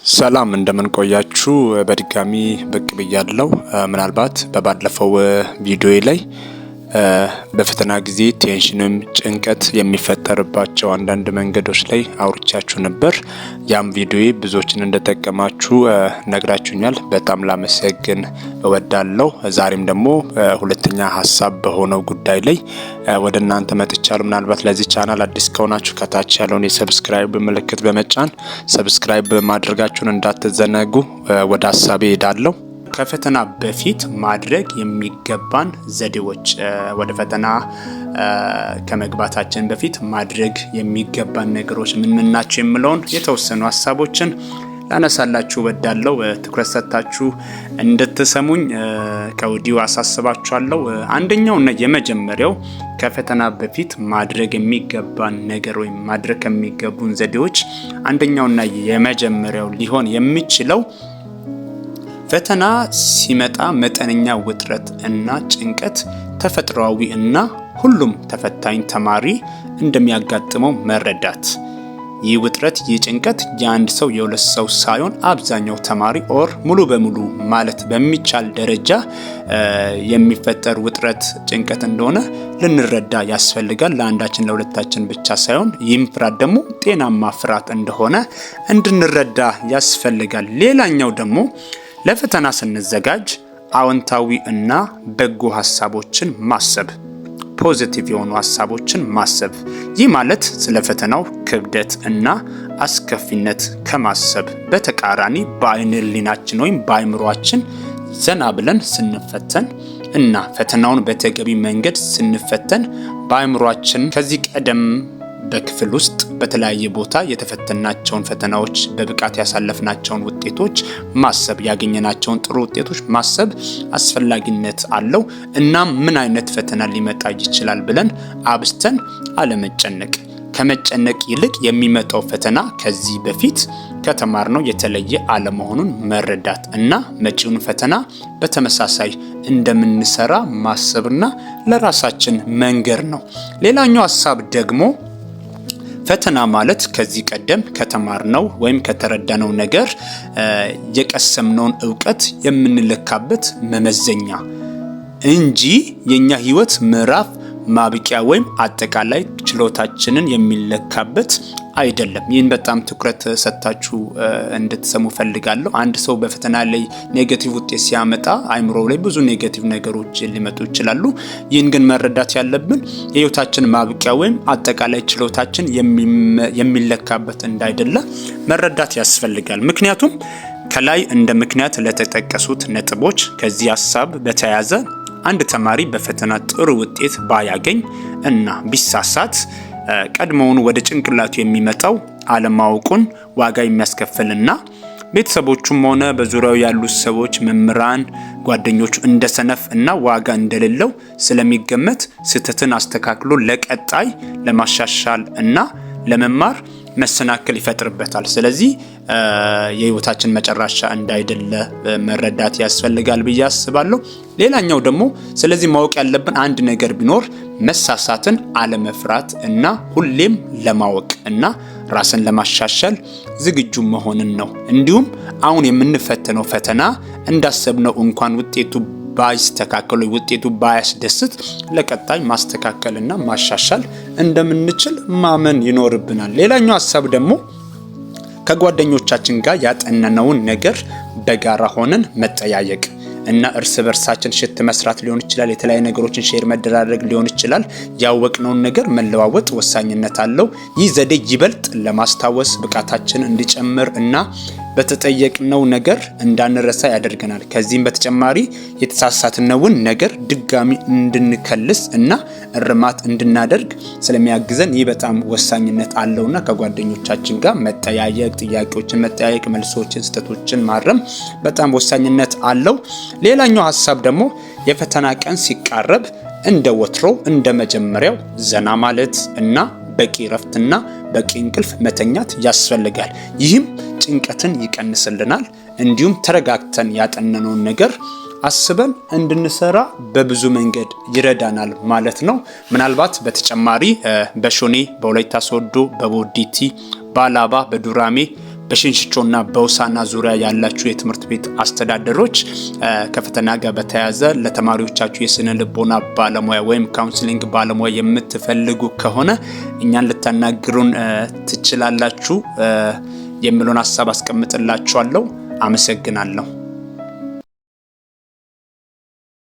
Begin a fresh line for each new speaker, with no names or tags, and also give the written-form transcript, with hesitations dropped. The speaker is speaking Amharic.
ሰላም እንደምን ቆያችሁ በድጋሚ ብቅ ብያለሁ። ምናልባት በባለፈው ቪዲዮ ላይ በፈተና ጊዜ ቴንሽንም ጭንቀት የሚፈጠርባቸው አንዳንድ መንገዶች ላይ አውርቻችሁ ነበር። ያም ቪዲዮ ብዙዎችን እንደተጠቀማችሁ ነግራችሁኛል። በጣም ላመሰግን እወዳለሁ። ዛሬም ደግሞ ሁለተኛ ሀሳብ በሆነው ጉዳይ ላይ ወደ እናንተ መጥቻለሁ። ምናልባት ለዚህ ቻናል አዲስ ከሆናችሁ ከታች ያለውን የሰብስክራይብ ምልክት በመጫን ሰብስክራይብ ማድረጋችሁን እንዳትዘነጉ። ወደ ሀሳቤ ሄዳለሁ። ከፈተና በፊት ማድረግ የሚገባን ዘዴዎች፣ ወደ ፈተና ከመግባታችን በፊት ማድረግ የሚገባን ነገሮች ምን ናቸው የሚለውን የተወሰኑ ሀሳቦችን ላነሳላችሁ ወዳለው ትኩረት ሰጥታችሁ እንድትሰሙኝ ከወዲሁ አሳስባችኋለሁ። አንደኛውና የመጀመሪያው ከፈተና በፊት ማድረግ የሚገባን ነገር ወይም ማድረግ ከሚገቡን ዘዴዎች አንደኛውና የመጀመሪያው ሊሆን የሚችለው ፈተና ሲመጣ መጠነኛ ውጥረት እና ጭንቀት ተፈጥሯዊ እና ሁሉም ተፈታኝ ተማሪ እንደሚያጋጥመው መረዳት። ይህ ውጥረት፣ ይህ ጭንቀት የአንድ ሰው የሁለት ሰው ሳይሆን አብዛኛው ተማሪ ሙሉ በሙሉ ማለት በሚቻል ደረጃ የሚፈጠር ውጥረት፣ ጭንቀት እንደሆነ ልንረዳ ያስፈልጋል። ለአንዳችን ለሁለታችን ብቻ ሳይሆን ይህም ፍርሃት ደግሞ ጤናማ ፍርሃት እንደሆነ እንድንረዳ ያስፈልጋል። ሌላኛው ደግሞ ለፈተና ስንዘጋጅ አዎንታዊ እና በጎ ሀሳቦችን ማሰብ፣ ፖዚቲቭ የሆኑ ሀሳቦችን ማሰብ። ይህ ማለት ስለ ፈተናው ክብደት እና አስከፊነት ከማሰብ በተቃራኒ በአይነ ህሊናችን ወይም በአይምሯችን ዘና ብለን ስንፈተን እና ፈተናውን በተገቢ መንገድ ስንፈተን በአይምሯችን ከዚህ ቀደም በክፍል ውስጥ በተለያየ ቦታ የተፈተናቸውን ፈተናዎች በብቃት ያሳለፍናቸውን ውጤቶች ማሰብ፣ ያገኘናቸውን ጥሩ ውጤቶች ማሰብ አስፈላጊነት አለው። እናም ምን አይነት ፈተና ሊመጣ ይችላል ብለን አብስተን አለመጨነቅ፣ ከመጨነቅ ይልቅ የሚመጣው ፈተና ከዚህ በፊት ከተማርነው የተለየ አለመሆኑን መረዳት እና መጪውን ፈተና በተመሳሳይ እንደምንሰራ ማሰብና ለራሳችን መንገር ነው። ሌላኛው ሀሳብ ደግሞ ፈተና ማለት ከዚህ ቀደም ከተማርነው ወይም ከተረዳነው ነገር የቀሰምነውን ዕውቀት የምንለካበት መመዘኛ እንጂ የኛ ህይወት ምዕራፍ ማብቂያ ወይም አጠቃላይ ችሎታችንን የሚለካበት አይደለም። ይህን በጣም ትኩረት ሰጥታችሁ እንድትሰሙ ፈልጋለሁ። አንድ ሰው በፈተና ላይ ኔጌቲቭ ውጤት ሲያመጣ አይምሮ ላይ ብዙ ኔጌቲቭ ነገሮች ሊመጡ ይችላሉ። ይህን ግን መረዳት ያለብን የህይወታችን ማብቂያ ወይም አጠቃላይ ችሎታችን የሚለካበት እንዳይደለ መረዳት ያስፈልጋል። ምክንያቱም ከላይ እንደ ምክንያት ለተጠቀሱት ነጥቦች ከዚህ ሀሳብ በተያያዘ አንድ ተማሪ በፈተና ጥሩ ውጤት ባያገኝ እና ቢሳሳት ቀድሞውን ወደ ጭንቅላቱ የሚመጣው አለማወቁን ዋጋ የሚያስከፍልና ቤተሰቦቹም ሆነ በዙሪያው ያሉ ሰዎች፣ መምህራን፣ ጓደኞቹ እንደሰነፍ እና ዋጋ እንደሌለው ስለሚገመት ስህተትን አስተካክሎ ለቀጣይ ለማሻሻል እና ለመማር መሰናክል ይፈጥርበታል። ስለዚህ የህይወታችን መጨረሻ እንዳይደለ መረዳት ያስፈልጋል ብዬ አስባለሁ። ሌላኛው ደግሞ ስለዚህ ማወቅ ያለብን አንድ ነገር ቢኖር መሳሳትን አለመፍራት እና ሁሌም ለማወቅ እና ራስን ለማሻሻል ዝግጁ መሆንን ነው። እንዲሁም አሁን የምንፈተነው ፈተና እንዳሰብነው እንኳን ውጤቱ ባይስተካከል ውጤቱ ባያስደስት ለቀጣይ ማስተካከልና ማሻሻል እንደምንችል ማመን ይኖርብናል። ሌላኛው ሀሳብ ደግሞ ከጓደኞቻችን ጋር ያጠናነውን ነገር በጋራ ሆነን መጠያየቅ እና እርስ በርሳችን ሽት መስራት ሊሆን ይችላል። የተለያዩ ነገሮችን ሼር መደራረግ ሊሆን ይችላል። ያወቅነውን ነገር መለዋወጥ ወሳኝነት አለው። ይህ ዘዴ ይበልጥ ለማስታወስ ብቃታችን እንዲጨምር እና በተጠየቅነው ነገር እንዳንረሳ ያደርገናል። ከዚህም በተጨማሪ የተሳሳትነውን ነገር ድጋሚ እንድንከልስ እና እርማት እንድናደርግ ስለሚያግዘን ይህ በጣም ወሳኝነት አለውና ከጓደኞቻችን ጋር መጠያየቅ፣ ጥያቄዎችን መጠያየቅ፣ መልሶችን፣ ስህተቶችን ማረም በጣም ወሳኝነት አለው። ሌላኛው ሀሳብ ደግሞ የፈተና ቀን ሲቃረብ እንደ ወትሮ እንደ መጀመሪያው ዘና ማለት እና በቂ ረፍትና በቂ እንቅልፍ መተኛት ያስፈልጋል። ይህም ጭንቀትን ይቀንስልናል። እንዲሁም ተረጋግተን ያጠናነውን ነገር አስበን እንድንሰራ በብዙ መንገድ ይረዳናል ማለት ነው። ምናልባት በተጨማሪ በሾኔ፣ በወላይታ ሶዶ፣ በቦዲቲ፣ በአላባ፣ በዱራሜ፣ በሽንሽቾና በውሳና ዙሪያ ያላችሁ የትምህርት ቤት አስተዳደሮች ከፈተና ጋር በተያያዘ ለተማሪዎቻችሁ የስነ ልቦና ባለሙያ ወይም ካውንስሊንግ ባለሙያ የምትፈልጉ ከሆነ እኛን ልታናግሩን ትችላላችሁ የሚለውን ሀሳብ አስቀምጥላችኋለሁ። አመሰግናለሁ።